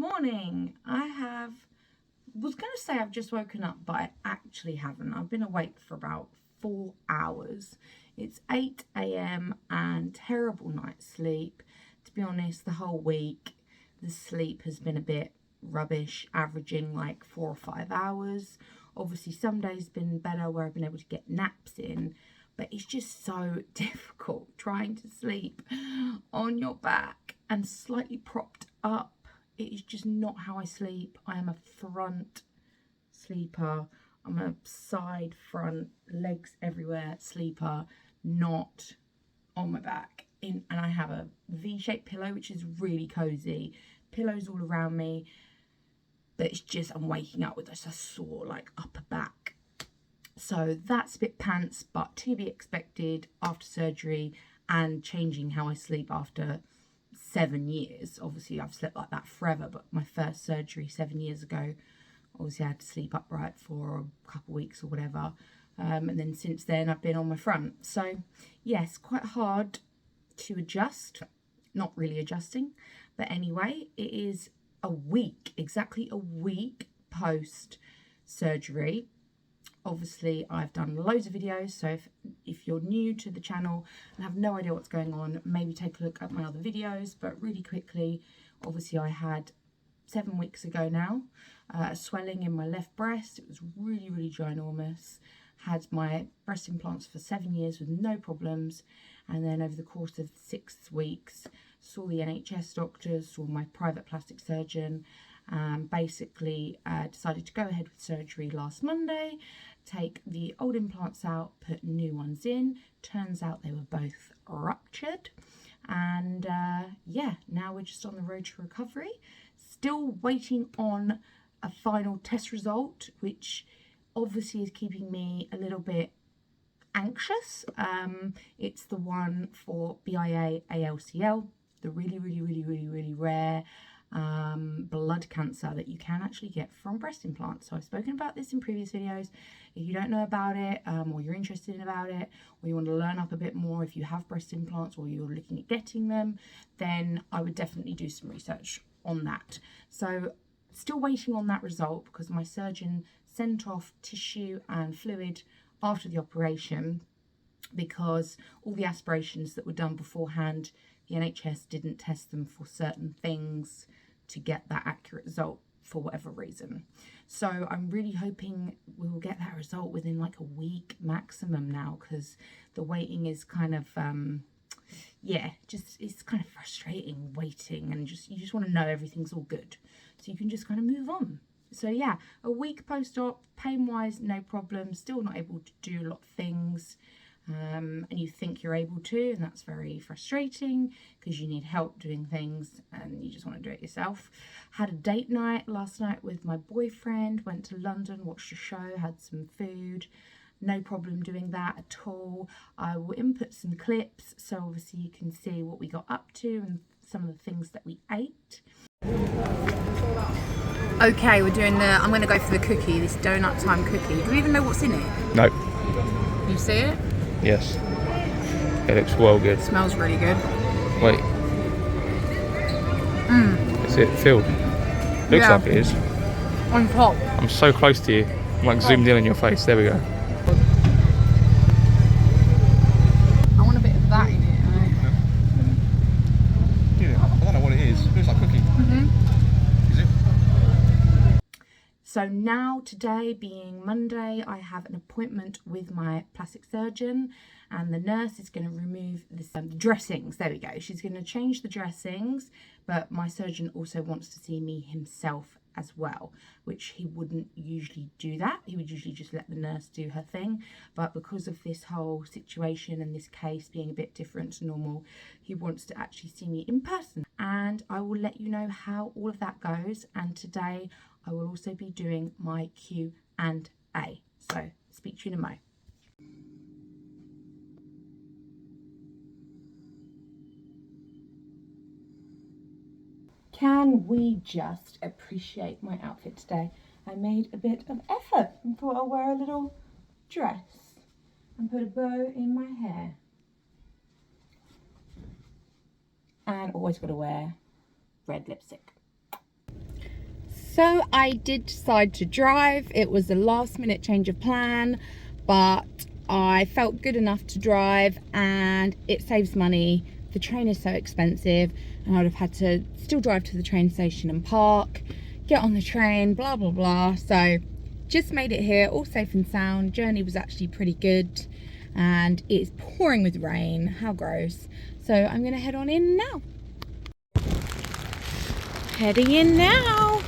morning. Was going to say I've just woken up, but I actually haven't. I've been awake for about 4 hours. It's 8 a.m. and terrible night's sleep. To be honest, the whole week the sleep has been a bit rubbish, averaging like 4 or 5 hours. Obviously some days been better where I've been able to get naps in, but it's just so difficult trying to sleep on your back and slightly propped up. It is just not how I sleep. I am a front sleeper. I'm a side, front, legs everywhere sleeper, not on my back. And I have a V-shaped pillow, which is really cozy. Pillows all around me. But it's just, I'm waking up with just a sore, like, upper back. So that's a bit pants, but to be expected after surgery and changing how I sleep after 7 years. Obviously I've slept like that forever, but my first surgery 7 years ago, obviously I had to sleep upright for a couple of weeks or whatever, and then since then I've been on my front. So yes, quite hard to adjust, not really adjusting, but anyway, it is a week, exactly a week post surgery. Obviously I've done loads of videos, so if you're new to the channel and have no idea what's going on, maybe take a look at my other videos. But really quickly, obviously I had 7 weeks ago now swelling in my left breast. It was really ginormous. Had my breast implants for 7 years with no problems, and then over the course of 6 weeks saw the NHS doctors, saw my private plastic surgeon, basically decided to go ahead with surgery last Monday, take the old implants out, put new ones in. Turns out they were both ruptured, and yeah, now we're just on the road to recovery. Still waiting on a final test result, which obviously is keeping me a little bit anxious. It's the one for BIA ALCL, the really rare blood cancer that you can actually get from breast implants. So I've spoken about this in previous videos. If you don't know about it, or you're interested in about it, or you want to learn up a bit more, if you have breast implants or you're looking at getting them, then I would definitely do some research on that. So still waiting on that result because my surgeon sent off tissue and fluid after the operation, because all the aspirations that were done beforehand, the NHS didn't test them for certain things to get that accurate result for whatever reason. So I'm really hoping we will get that result within like a week maximum now, because the waiting is kind of yeah, just it's kind of frustrating waiting, and you just want to know everything's all good so you can just kind of move on. So yeah, a week post-op, pain-wise, no problem, still not able to do a lot of things. And you think you're able to, and that's very frustrating because you need help doing things and you just want to do it yourself. Had a date night last night with my boyfriend, went to London, watched a show, had some food. No problem doing that at all. I will input some clips so obviously you can see what we got up to and some of the things that we ate. Okay, we're doing I'm going to go for the cookie, this donut time cookie. Do we even know what's in it? No. You see it? Yes. It looks well good. It smells really good. Wait. Is it filled? Looks like it is. On top. I'm so close to you. I'm like zoomed in on your face. There we go. I want a bit of that in it. Yeah, I don't know what it is. It looks like cookie. Is it? So now, today being Monday, I have an appointment with my plastic surgeon, and the nurse is going to remove the dressings. There we go. She's going to change the dressings, but my surgeon also wants to see me himself as well, which he wouldn't usually do that. He would usually just let the nurse do her thing, but because of this whole situation and this case being a bit different to normal, he wants to actually see me in person, and I will let you know how all of that goes. And today I will also be doing my Q&A. So speak to you in a mo. Can we just appreciate my outfit today? I made a bit of effort and thought I'll wear a little dress and put a bow in my hair. And always got to wear red lipstick. So I did decide to drive. It was a last minute change of plan, but I felt good enough to drive, and it saves money. The train is so expensive, and I would have had to still drive to the train station and park, get on the train, blah blah blah. So just made it here, all safe and sound. Journey was actually pretty good, and it's pouring with rain. How gross. So I'm gonna head on in now. Heading in now.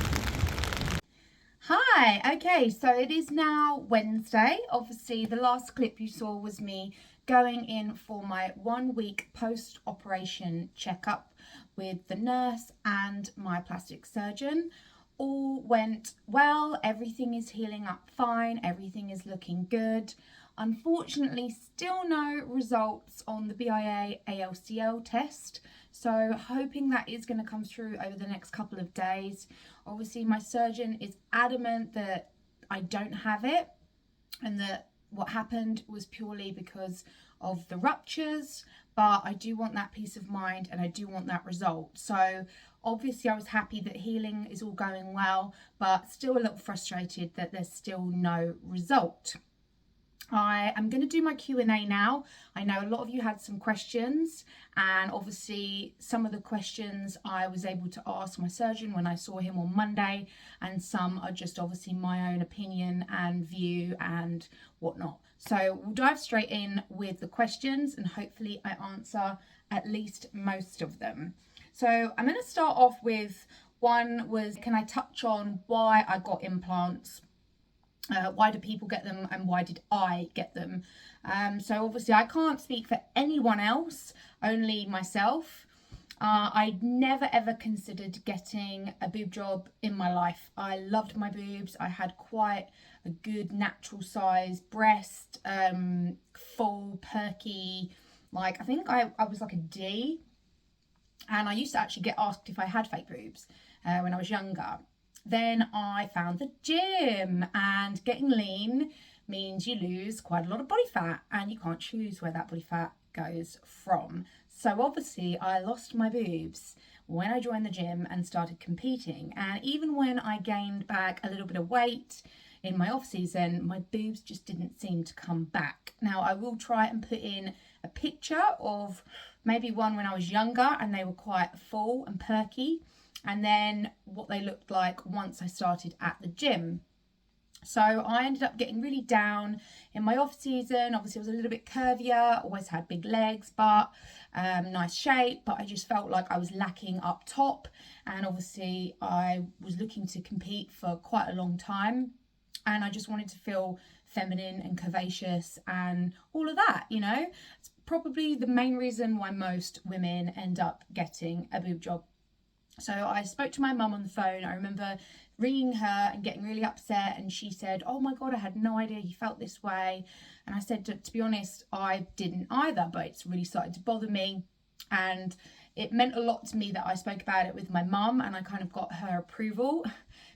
Hi, okay, so it is now Wednesday. Obviously, the last clip you saw was me going in for my 1 week post-operation checkup with the nurse and my plastic surgeon. All went well, everything is healing up fine, everything is looking good. Unfortunately, still no results on the BIA ALCL test, so hoping that is going to come through over the next couple of days. Obviously, my surgeon is adamant that I don't have it, and that what happened was purely because of the ruptures, but I do want that peace of mind and I do want that result. So obviously I was happy that healing is all going well, but still a little frustrated that there's still no result. I am going to do my Q&A now. I know a lot of you had some questions, and obviously some of the questions I was able to ask my surgeon when I saw him on Monday, and some are just obviously my own opinion and view and whatnot. So we'll dive straight in with the questions, and hopefully I answer at least most of them. So I'm going to start off with one was, can I touch on why I got implants? Why do people get them, and why did I get them? So obviously I can't speak for anyone else, only myself. I'd never ever considered getting a boob job in my life. I loved my boobs. I had quite a good natural size breast, full, perky, like I think I was like a D. And I used to actually get asked if I had fake boobs when I was younger. Then I found the gym, and getting lean means you lose quite a lot of body fat, and you can't choose where that body fat goes from. So obviously I lost my boobs when I joined the gym and started competing, and even when I gained back a little bit of weight in my off season, my boobs just didn't seem to come back. Now I will try and put in a picture of maybe one when I was younger and they were quite full and perky, and then what they looked like once I started at the gym. So I ended up getting really down in my off season. Obviously I was a little bit curvier, always had big legs, but nice shape, but I just felt like I was lacking up top. And obviously I was looking to compete for quite a long time, and I just wanted to feel feminine and curvaceous and all of that, you know. It's probably the main reason why most women end up getting a boob job. So I spoke to my mum on the phone. I remember ringing her and getting really upset, and she said, oh my God, I had no idea you felt this way. And I said, to be honest, I didn't either, but it's really started to bother me. And it meant a lot to me that I spoke about it with my mum, and I kind of got her approval,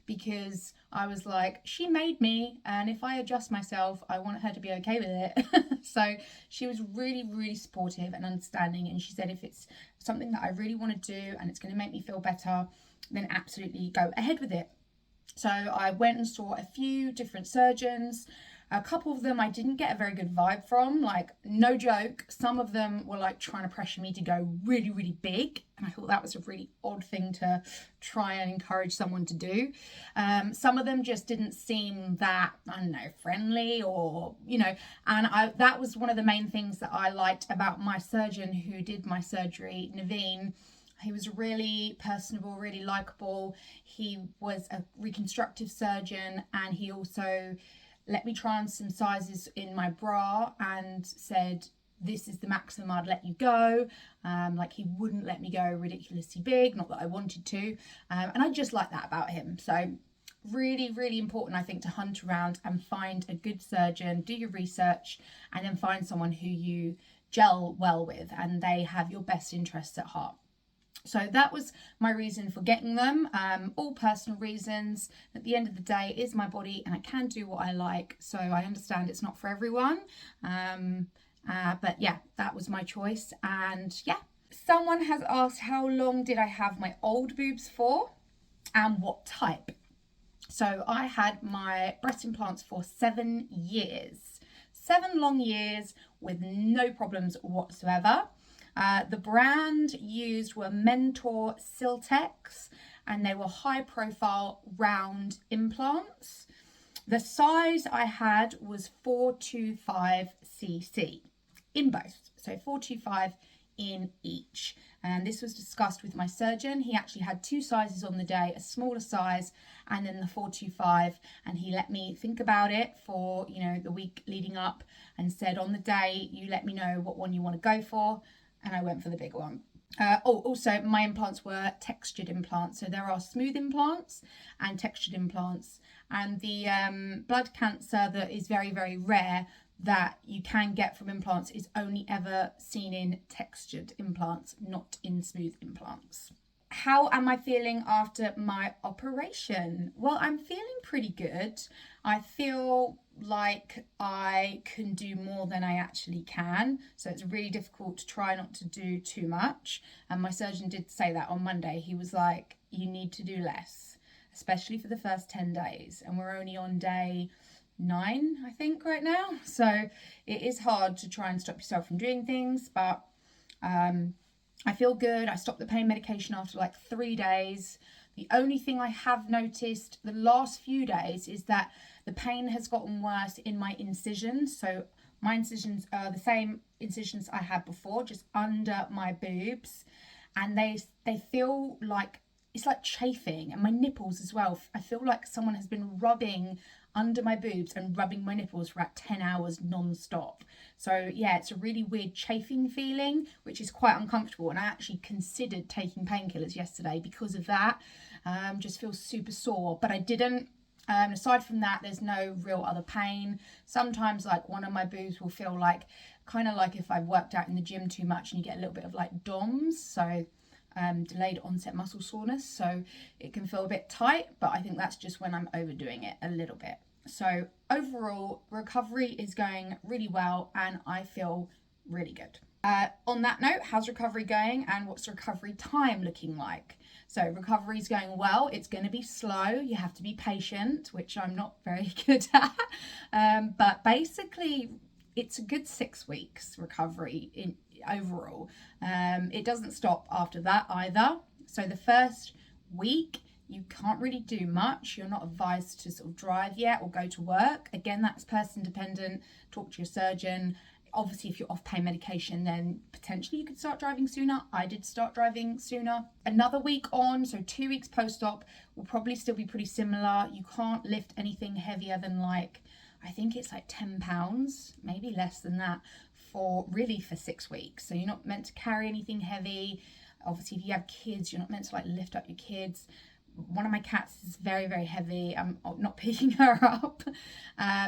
because I was like, she made me, and if I adjust myself, I want her to be okay with it. So she was really, really supportive and understanding, and she said if it's something that I really want to do and it's going to make me feel better, then absolutely go ahead with it. So I went and saw a few different surgeons. A couple of them I didn't get a very good vibe from, like no joke. Some of them were like trying to pressure me to go really, really big. And I thought that was a really odd thing to try and encourage someone to do. Some of them just didn't seem that, I don't know, friendly or, you know, and that was one of the main things that I liked about my surgeon who did my surgery, Naveen. He was really personable, really likable. He was a reconstructive surgeon, and he also let me try on some sizes in my bra and said, this is the maximum I'd let you go. Like he wouldn't let me go ridiculously big, not that I wanted to. And I just like that about him. So really, really important, I think, to hunt around and find a good surgeon, do your research, and then find someone who you gel well with and they have your best interests at heart. So that was my reason for getting them, all personal reasons. At the end of the day, it is my body and I can do what I like. So I understand it's not for everyone. But yeah, that was my choice. And yeah, someone has asked how long did I have my old boobs for and what type? So I had my breast implants for 7 years. 7 long years with no problems whatsoever. The brand used were Mentor Siltex, and they were high profile round implants. The size I had was 425cc in both, so 425 in each. And this was discussed with my surgeon. He actually had 2 sizes on the day, a smaller size and then the 425, and he let me think about it for, you know, the week leading up, and said on the day, you let me know what one you want to go for, and I went for the bigger one. Also, my implants were textured implants. So there are smooth implants and textured implants. And the blood cancer that is very, very rare that you can get from implants is only ever seen in textured implants, not in smooth implants. How am I feeling after my operation? Well, I'm feeling pretty good. I feel like I can do more than I actually can. So it's really difficult to try not to do too much. And my surgeon did say that on Monday. He was like, you need to do less, especially for the first 10 days. And we're only on day 9, I think, right now. So it is hard to try and stop yourself from doing things, but I feel good. I stopped the pain medication after like 3 days. The only thing I have noticed the last few days is that the pain has gotten worse in my incisions. So my incisions are the same incisions I had before, just under my boobs. And they feel like, it's like chafing, and my nipples as well. I feel like someone has been rubbing under my boobs and rubbing my nipples for about 10 hours non-stop. So yeah, it's a really weird chafing feeling, which is quite uncomfortable. And I actually considered taking painkillers yesterday because of that. Just feels super sore, but I didn't. Aside from that, there's no real other pain. Sometimes like one of my boobs will feel like, kind of like if I've worked out in the gym too much, and you get a little bit of like DOMS. So delayed onset muscle soreness, so it can feel a bit tight, but I think that's just when I'm overdoing it a little bit. So overall, recovery is going really well and I feel really good. On that note, how's recovery going and what's recovery time looking like? So recovery is going well. It's going to be slow. You have to be patient, which I'm not very good at, but basically it's a good 6 weeks recovery in overall. It doesn't stop after that either. So the first week you can't really do much. You're not advised to sort of drive yet or go to work. Again, that's person dependent. Talk to your surgeon. Obviously, if you're off pain medication, then potentially you could start driving sooner. I did start driving sooner. Another week on, so 2 weeks post-op, will probably still be pretty similar. You can't lift anything heavier than like, I think it's like 10 pounds, maybe less than that, for 6 weeks. So you're not meant to carry anything heavy. Obviously, if you have kids, you're not meant to like lift up your kids. One of my cats is very, very heavy. I'm not picking her up.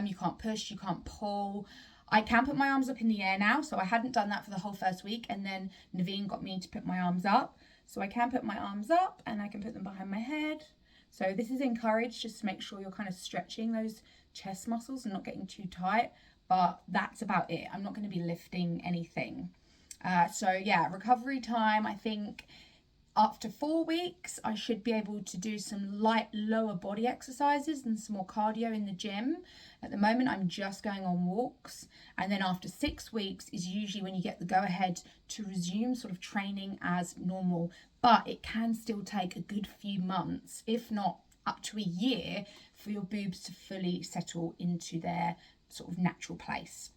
You can't push, you can't pull. I can put my arms up in the air now, so I hadn't done that for the whole first week, and then Naveen got me to put my arms up. So I can put my arms up and I can put them behind my head. So this is encouraged, just to make sure you're kind of stretching those chest muscles and not getting too tight, but that's about it. I'm not going to be lifting anything. So yeah, recovery time, I think after 4 weeks, I should be able to do some light lower body exercises and some more cardio in the gym. At the moment, I'm just going on walks. And then after 6 weeks is usually when you get the go ahead to resume sort of training as normal. But it can still take a good few months, if not up to a year, for your boobs to fully settle into their sort of natural place.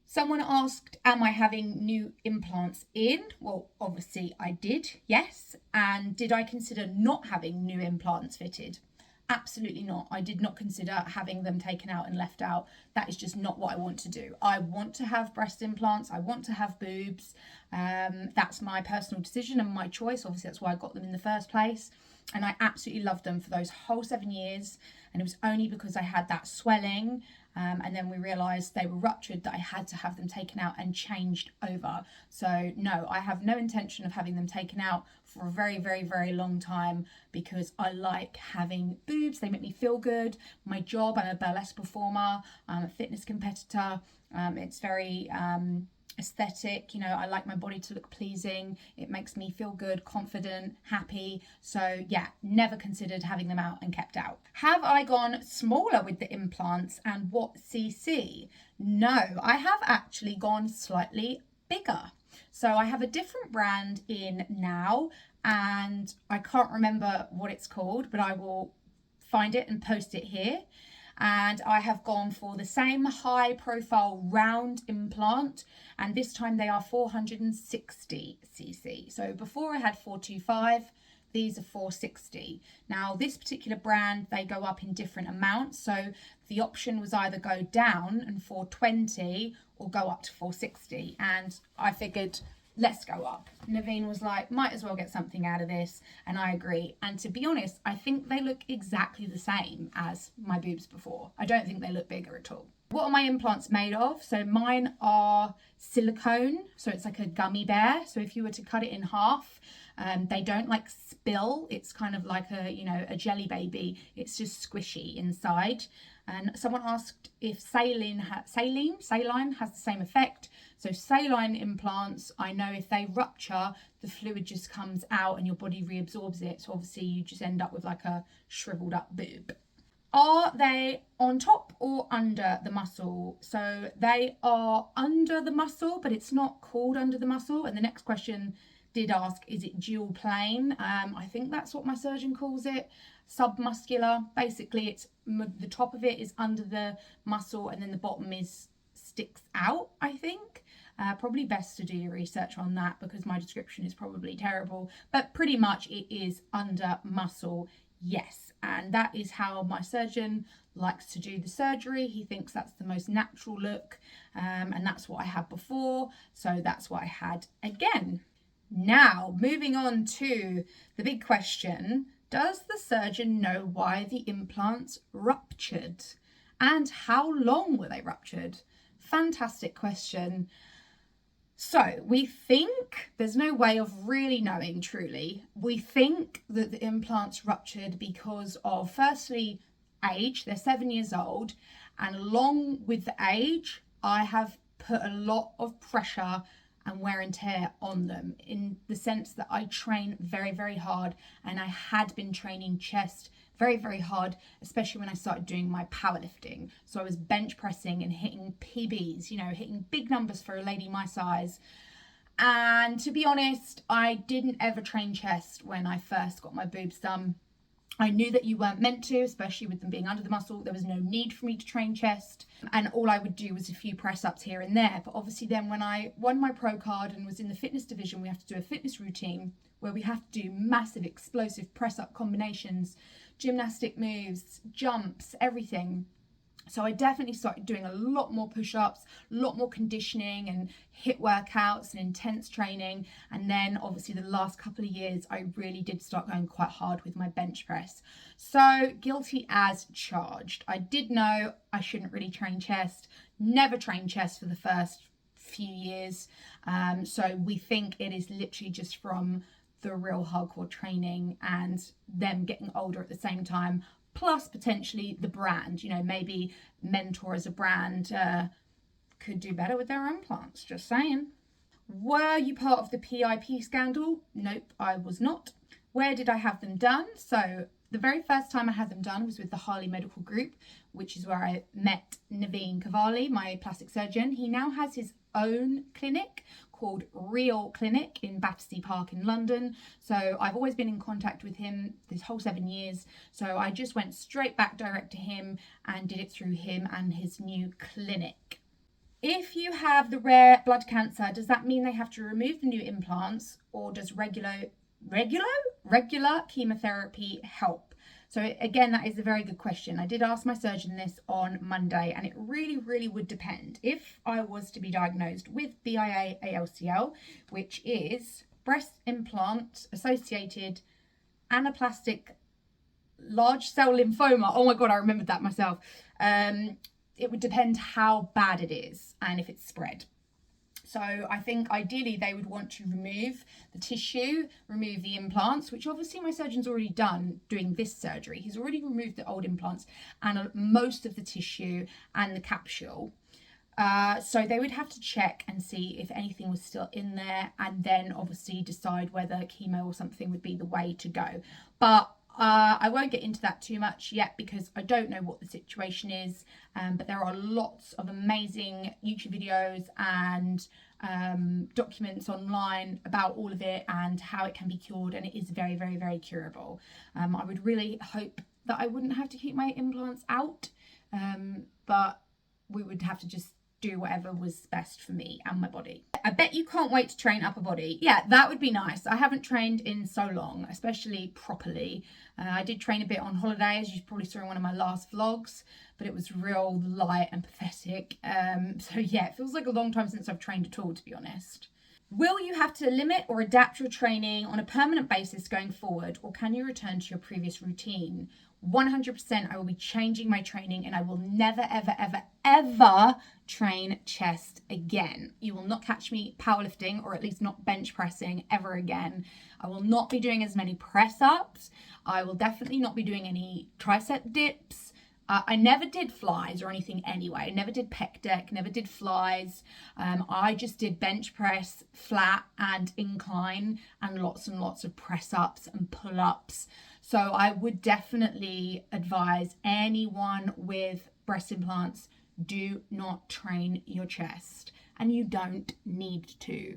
Someone asked, am I having new implants in? Well, obviously I did, yes. And did I consider not having new implants fitted? Absolutely not. I did not consider having them taken out and left out. That is just not what I want to do. I want to have breast implants. I want to have boobs. That's my personal decision and my choice. Obviously, that's why I got them in the first place. And I absolutely loved them for those whole 7 years. And it was only because I had that swelling and then we realised they were ruptured that I had to have them taken out and changed over. So no, I have no intention of having them taken out for a very, very, very long time because I like having boobs. They make me feel good. My job, I'm a burlesque performer, I'm a fitness competitor. It's very aesthetic. You know, I like my body to look pleasing. It makes me feel good, confident, happy. So yeah, never considered having them out and kept out. Have I gone smaller with the implants, and what cc? No, I have actually gone slightly bigger. So I have a different brand in now, and I can't remember what it's called, but I will find it and post it here. And I have gone for the same high profile round implant, and this time they are 460 cc. So before I had 425, these are 460. Now this particular brand, they go up in different amounts, so the option was either go down and 420 or go up to 460, and I figured let's go up. Naveen was like, might as well get something out of this, and I agree. And to be honest, I think they look exactly the same as my boobs before. I don't think they look bigger at all. What are my implants made of? So mine are silicone, so it's like a gummy bear. So if you were to cut it in half, they don't like spill. It's kind of like a, you know, a jelly baby. It's just squishy inside. And someone asked if saline has the same effect. So saline implants, I know if they rupture, the fluid just comes out and your body reabsorbs it. So obviously you just end up with like a shriveled up boob. Are they on top or under the muscle? So they are under the muscle, but it's not called under the muscle. And the next question did ask, is it dual plane? I think that's what my surgeon calls it. Submuscular. Basically, it's the top of it is under the muscle and then the bottom sticks out, I think. Probably best to do your research on that because my description is probably terrible, but pretty much it is under muscle, yes. And that is how my surgeon likes to do the surgery. He thinks that's the most natural look, and that's what I had before, so that's what I had again. Now, moving on to the big question, does the surgeon know why the implants ruptured? And how long were they ruptured? Fantastic question. So we think, there's no way of really knowing truly, we think that the implants ruptured because of, firstly, age. They're 7 years old, and along with the age, I have put a lot of pressure and wear and tear on them, in the sense that I train very, very hard, and I had been training chest very, very hard, especially when I started doing my powerlifting. So I was bench pressing and hitting PBs, you know, hitting big numbers for a lady my size. And to be honest, I didn't ever train chest when I first got my boobs done. I knew that you weren't meant to, especially with them being under the muscle. There was no need for me to train chest. And all I would do was a few press ups here and there. But obviously then when I won my pro card and was in the fitness division, we have to do a fitness routine where we have to do massive explosive press up combinations, gymnastic moves, jumps, everything. So I definitely started doing a lot more push-ups, a lot more conditioning and HIIT workouts and intense training. And then obviously the last couple of years, I really did start going quite hard with my bench press. So guilty as charged. I did know I shouldn't really train chest, never trained chest for the first few years. So we think it is literally just from the real hardcore training and them getting older at the same time, plus potentially the brand, you know, maybe Mentor as a brand could do better with their implants, just saying. Were you part of the PIP scandal? Nope, I was not. Where did I have them done? So the very first time I had them done was with the Harley Medical Group, which is where I met Naveen Cavalli, my plastic surgeon. He now has his own clinic called Real Clinic in Battersea Park in London. So I've always been in contact with him this whole 7 years. So I just went straight back direct to him and did it through him and his new clinic. If you have the rare blood cancer, does that mean they have to remove the new implants, or does regular chemotherapy help? So again, that is a very good question. I did ask my surgeon this on Monday, and it really would depend. If I was to be diagnosed with BIA-ALCL, which is breast implant associated anaplastic large cell lymphoma. Oh my God, I remembered that myself. It would depend how bad it is and if it's spread. So I think ideally they would want to remove the tissue, remove the implants, which obviously my surgeon's already done doing this surgery. He's already removed the old implants and most of the tissue and the capsule. So they would have to check and see if anything was still in there, and then obviously decide whether chemo or something would be the way to go. But I won't get into that too much yet because I don't know what the situation is. But there are lots of amazing YouTube videos and documents online about all of it and how it can be cured, and it is very, very, very curable. I would really hope that I wouldn't have to keep my implants out, but we would have to just do whatever was best for me and my body. I bet you can't wait to train upper body. Yeah, that would be nice. I haven't trained in so long, especially properly. I did train a bit on holiday, as you probably saw in one of my last vlogs, but it was real light and pathetic. So yeah, it feels like a long time since I've trained at all, to be honest. Will you have to limit or adapt your training on a permanent basis going forward, or can you return to your previous routine? 100% I will be changing my training, and I will never, ever, ever, ever train chest again. You will not catch me powerlifting, or at least not bench pressing ever again. I will not be doing as many press ups. I will definitely not be doing any tricep dips. I never did flies or anything anyway. I never did pec deck, never did flies. I just did bench press, flat and incline, and lots of press ups and pull ups. So I would definitely advise anyone with breast implants, do not train your chest, and you don't need to.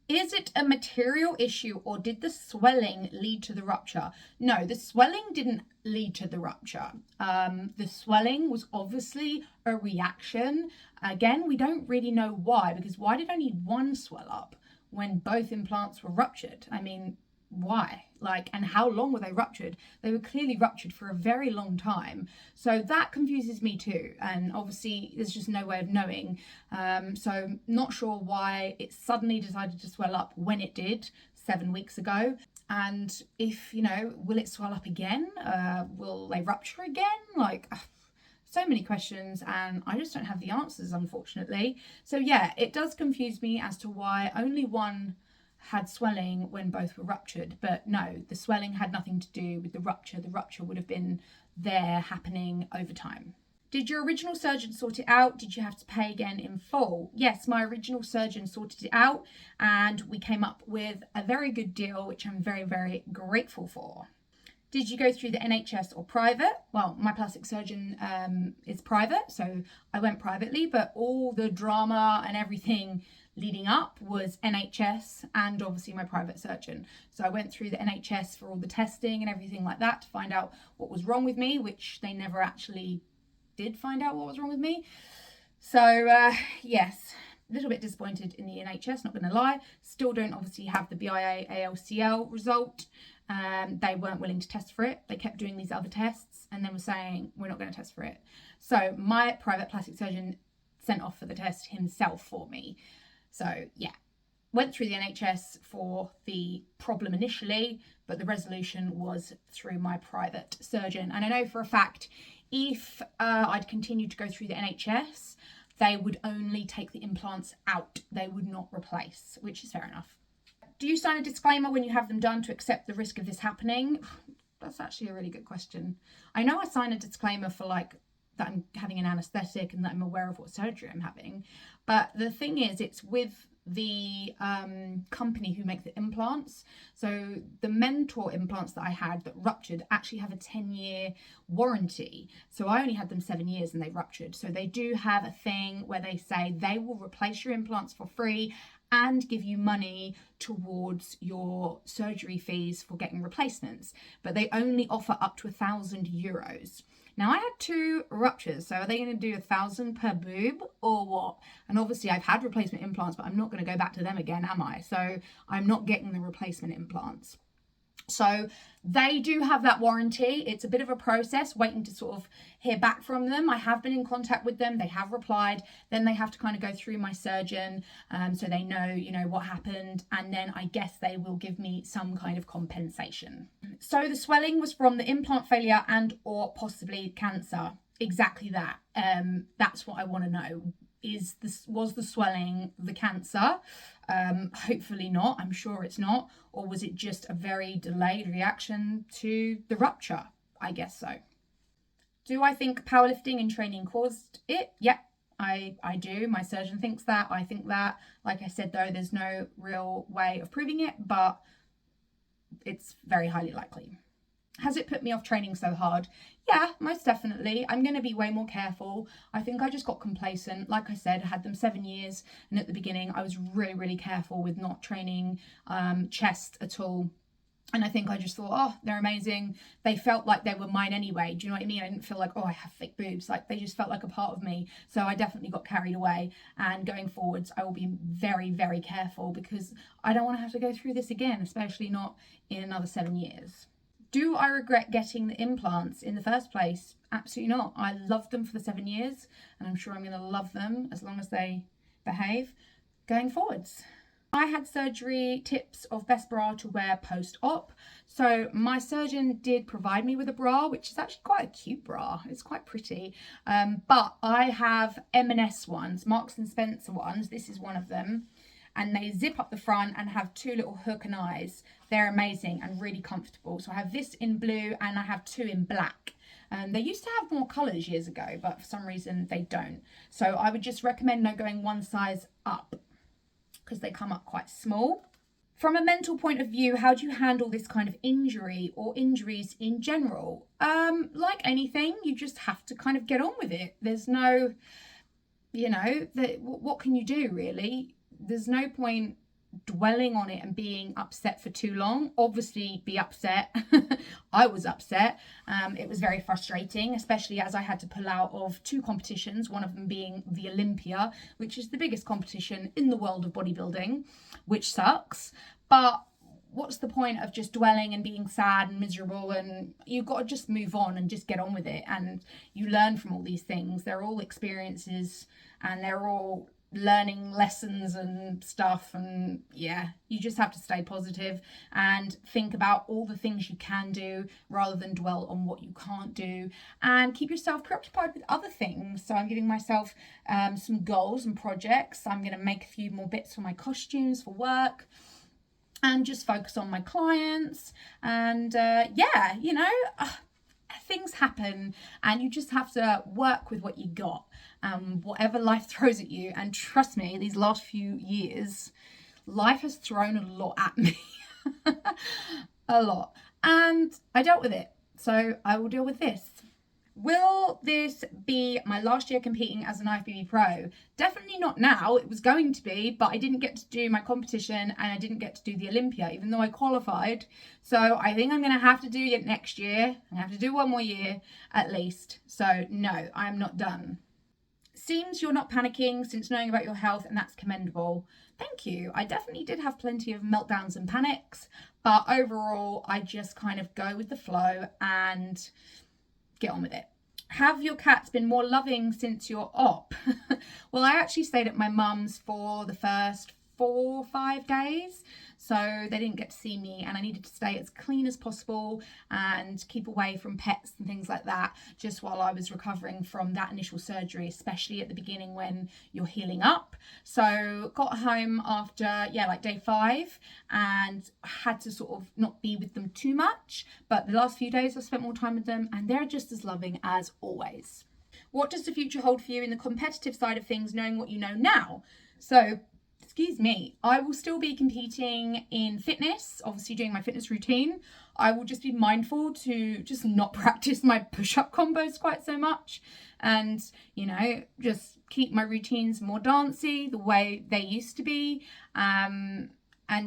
Is it a material issue, or did the swelling lead to the rupture? No, the swelling didn't lead to the rupture. The swelling was obviously a reaction. Again, we don't really know why, because why did only one swell up when both implants were ruptured? I mean, why? And how long were they ruptured? They were clearly ruptured for a very long time. So that confuses me too. And obviously there's just no way of knowing. So not sure why it suddenly decided to swell up when it did 7 weeks ago. And if, will it swell up again? Will they rupture again? So many questions, and I just don't have the answers, unfortunately. So yeah, it does confuse me as to why only one had swelling when both were ruptured. But no, the swelling had nothing to do with the rupture. The rupture would have been there happening over time. Did your original surgeon sort it out? Did you have to pay again in full? Yes, my original surgeon sorted it out, and we came up with a very good deal, which I'm very, very grateful for. Did you go through the NHS or private? Well, my plastic surgeon is private, so I went privately, but all the drama and everything leading up was NHS and obviously my private surgeon. So I went through the NHS for all the testing and everything like that to find out what was wrong with me, which they never actually did find out what was wrong with me. So yes, a little bit disappointed in the NHS, not going to lie. Still don't obviously have the BIA ALCL result. They weren't willing to test for it. They kept doing these other tests and then were saying, we're not going to test for it. So my private plastic surgeon sent off for the test himself for me. So yeah, went through the NHS for the problem initially, but the resolution was through my private surgeon. And I know for a fact, if I'd continued to go through the NHS, they would only take the implants out. They would not replace, which is fair enough. Do you sign a disclaimer when you have them done to accept the risk of this happening? That's actually a really good question. I know I sign a disclaimer for that I'm having an anaesthetic and that I'm aware of what surgery I'm having. But the thing is, it's with the company who make the implants. So the Mentor implants that I had that ruptured actually have a 10-year warranty. So I only had them 7 years and they ruptured. So they do have a thing where they say they will replace your implants for free and give you money towards your surgery fees for getting replacements. But they only offer up to €1,000. Now I had 2 ruptures, so are they going to do 1,000 per boob or what? And obviously I've had replacement implants, but I'm not going to go back to them again, am I? So I'm not getting the replacement implants. So they do have that warranty. It's a bit of a process waiting to sort of hear back from them. I have been in contact with them. They have replied. Then they have to kind of go through my surgeon so they know, what happened. And then I guess they will give me some kind of compensation. So the swelling was from the implant failure and or possibly cancer. Exactly that. That's what I want to know. Was the swelling the cancer? Hopefully not. I'm sure it's not. Or was it just a very delayed reaction to the rupture? I guess so. Do I think powerlifting and training caused it? Yep, I do. My surgeon thinks that. I think that. Like I said, though, there's no real way of proving it, but it's very highly likely. Has it put me off training so hard? Yeah, most definitely. I'm going to be way more careful. I think I just got complacent. Like I said, I had them 7 years, and at the beginning I was really, really careful with not training chest at all. And I think I just thought, oh, they're amazing. They felt like they were mine anyway. Do you know what I mean? I didn't feel like, oh, I have fake boobs. Like, they just felt like a part of me. So I definitely got carried away. And going forwards, I will be very, very careful, because I don't want to have to go through this again, especially not in another 7 years. Do I regret getting the implants in the first place? Absolutely not. I loved them for the 7 years, and I'm sure I'm going to love them as long as they behave going forwards. I had surgery, tips of best bra to wear post-op. So my surgeon did provide me with a bra, which is actually quite a cute bra. It's quite pretty. But I have M&S ones, Marks and Spencer ones. This is one of them. And they zip up the front and have 2 little hook and eyes. They're amazing and really comfortable. So I have this in blue and I have 2 in black. They used to have more colours years ago, but for some reason they don't. So I would just recommend no going one size up, because they come up quite small. From a mental point of view, how do you handle this kind of injury or injuries in general? Like anything, you just have to kind of get on with it. There's no, what can you do really? There's no point dwelling on it and being upset for too long. Obviously be upset. I was upset. It was very frustrating, especially as I had to pull out of 2 competitions, one of them being the Olympia, which is the biggest competition in the world of bodybuilding, which sucks. But what's the point of just dwelling and being sad and miserable? And you've got to just move on and just get on with it. And you learn from all these things. They're all experiences, and they're all learning lessons and stuff. And yeah, you just have to stay positive and think about all the things you can do rather than dwell on what you can't do, and keep yourself preoccupied with other things. So I'm giving myself some goals and projects. I'm going to make a few more bits for my costumes for work and just focus on my clients. And things happen, and you just have to work with what you got, whatever life throws at you. And trust me, these last few years, life has thrown a lot at me. A lot. And I dealt with it. So I will deal with this. Will this be my last year competing as an IFBB pro? Definitely not now. It was going to be, but I didn't get to do my competition and I didn't get to do the Olympia, even though I qualified. So I think I'm going to have to do it next year. I have to do 1 more year at least. So no, I'm not done. Seems you're not panicking since knowing about your health, and that's commendable. Thank you. I definitely did have plenty of meltdowns and panics, but overall I just kind of go with the flow and get on with it. Have your cats been more loving since your op? Well, I actually stayed at my mum's for the first 4 or 5 days, so they didn't get to see me, and I needed to stay as clean as possible and keep away from pets and things like that, just while I was recovering from that initial surgery, especially at the beginning when you're healing up. So got home after day 5 and had to sort of not be with them too much, but the last few days I spent more time with them, and they're just as loving as always. What does the future hold for you in the competitive side of things, knowing what you know now? So excuse me, I will still be competing in fitness, obviously doing my fitness routine. I will just be mindful to just not practice my push-up combos quite so much, and just keep my routines more dancey the way they used to be, and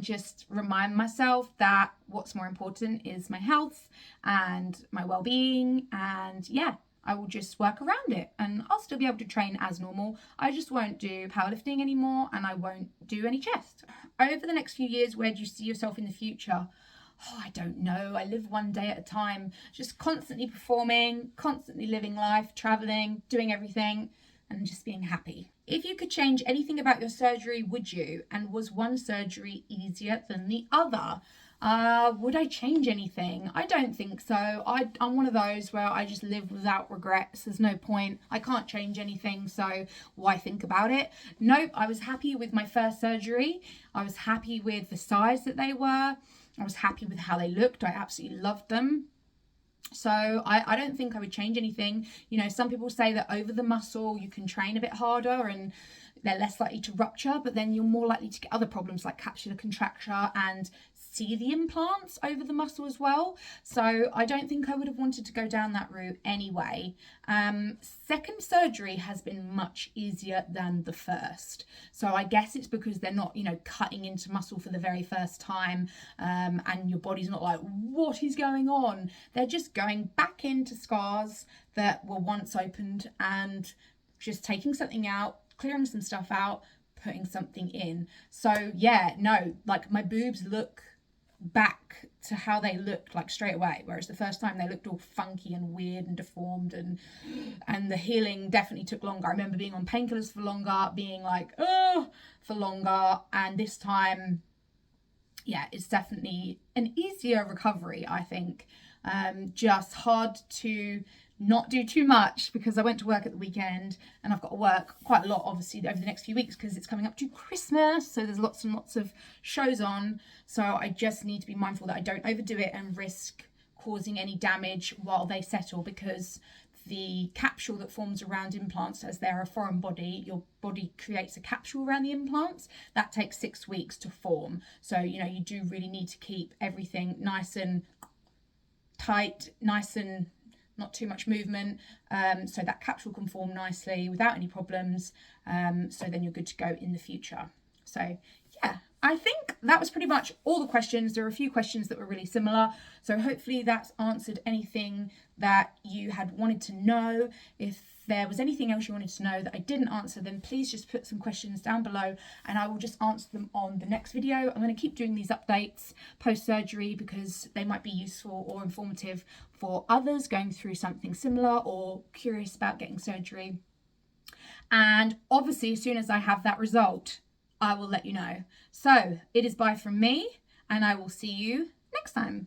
just remind myself that what's more important is my health and my well-being. And I will just work around it, and I'll still be able to train as normal. I just won't do powerlifting anymore, and I won't do any chest. Over the next few years, where do you see yourself in the future? Oh, I don't know. I live one day at a time, just constantly performing, constantly living life, traveling, doing everything, and just being happy. If you could change anything about your surgery, would you? And was one surgery easier than the other? Would I change anything? I don't think so. I'm one of those where I just live without regrets. There's no point. I can't change anything, so why think about it? Nope, I was happy with my first surgery. I was happy with the size that they were. I was happy with how they looked. I absolutely loved them. So I don't think I would change anything. You know, some people say that over the muscle you can train a bit harder and they're less likely to rupture, but then you're more likely to get other problems like capsular contracture and see the implants over the muscle as well. So I don't think I would have wanted to go down that route anyway. Second surgery has been much easier than the first. So I guess it's because they're not, you know, cutting into muscle for the very first time, and your body's not like, what is going on? They're just going back into scars that were once opened and just taking something out, clearing some stuff out, putting something in. So yeah, no, like my boobs look back to how they looked like straight away, whereas the first time they looked all funky and weird and deformed, and the healing definitely took longer. I remember being on painkillers for longer, being like, oh, for longer, and this time, yeah, it's definitely an easier recovery, I think. Just hard to not do too much because I went to work at the weekend and I've got to work quite a lot obviously over the next few weeks because it's coming up to Christmas, so there's lots and lots of shows on. So I just need to be mindful that I don't overdo it and risk causing any damage while they settle, because the capsule that forms around implants, as they're a foreign body, your body creates a capsule around the implants that takes 6 weeks to form. So you know, you do really need to keep everything nice and tight, nice and not too much movement, so that capsule can form nicely without any problems, so then you're good to go in the future. So yeah, I think that was pretty much all the questions. There are a few questions that were really similar, so hopefully that's answered anything that you had wanted to know. If there was anything else you wanted to know that I didn't answer, then please just put some questions down below and I will just answer them on the next video. I'm going to keep doing these updates post-surgery because they might be useful or informative for others going through something similar or curious about getting surgery. And obviously, as soon as I have that result, I will let you know. So it is bye from me, and I will see you next time.